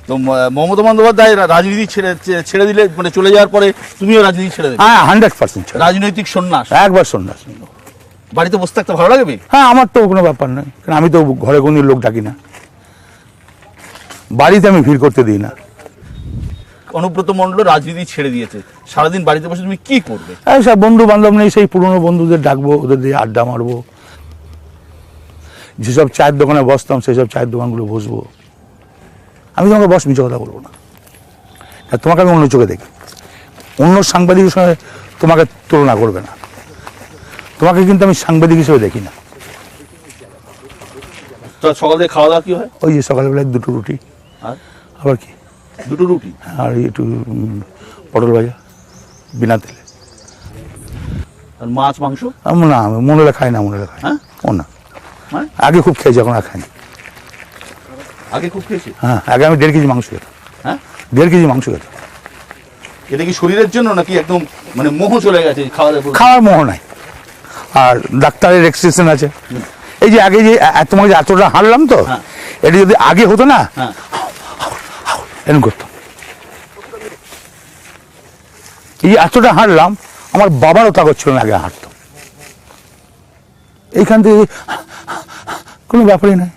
তো মমতা বন্দ্যোপাধ্যায় রাজনীতি ছেড়ে দিলে, মানে চলে যাওয়ার পরে তুমিও রাজনীতি ছেড়ে দেবে? হ্যাঁ 100% রাজনৈতিক সন্ন্যাস, একবার সন্ন্যাস। বাড়িতে বসে থাকতে ভালো লাগবে? হ্যাঁ, আমার তো কোনো ব্যাপার নয়, কারণ আমি তো ঘরে কোনো লোক ডাকি না, বাড়িতে আমি ভিড় করতে দিই না। অনুব্রত মণ্ডল রাজনীতি ছেড়ে দিয়েছে, সারাদিন বাড়িতে বসে তুমি কি করবে? সব বন্ধু বান্ধব নেই, সেই পুরনো বন্ধুদের ডাকবো, ওদের দিয়ে আড্ডা মারবো, যেসব চায়ের দোকানে বসতাম সেসব চায়ের দোকানগুলো বসবো। আমি তোমাকে বস মিছে কথা বলবো না, তোমাকে আমি অন্য চোখে দেখি, অন্য সাংবাদিকের সঙ্গে তোমাকে তুলনা করবে না, তোমাকে কিন্তু আমি সাংবাদিক হিসেবে দেখি না। তো সকাল থেকে খাওয়া দাওয়া কি হয়? ওই যে সকালবেলায় 2টো রুটি, আর আবার কি 2টো রুটি আর একটু পটল ভাজা বিনা তেলে। আর মাছ মাংস? না, আমি মনেরা খাই না, মনেরা খাই। হ্যাঁ? ও না, আগে খুব খেয়েছি, এখন আর খাইনি। আগে খুব খেয়েছি? হ্যাঁ, আগে আমি 1.5 কেজি মাংস খেতাম। হ্যাঁ, 1.5 কেজি মাংস খেতাম। এটা কি শরীরের জন্য নাকি একদম মানে মোহ চলে গেছে খাওয়া দাওয়া? খাওয়ার মোহ নাই, আর ডাক্তারের রেস্ট্রিকশন আছে। এই যে আগে যে তোমাকে যে এতটা হারলাম, তো এটা যদি আগে হতো না, এরকম করতাম। এই যে এতটা হারলাম, আমার বাবারও তাগত ছিল না আগে হাঁটতাম। এইখান থেকে কোনো ব্যাপারই নাই।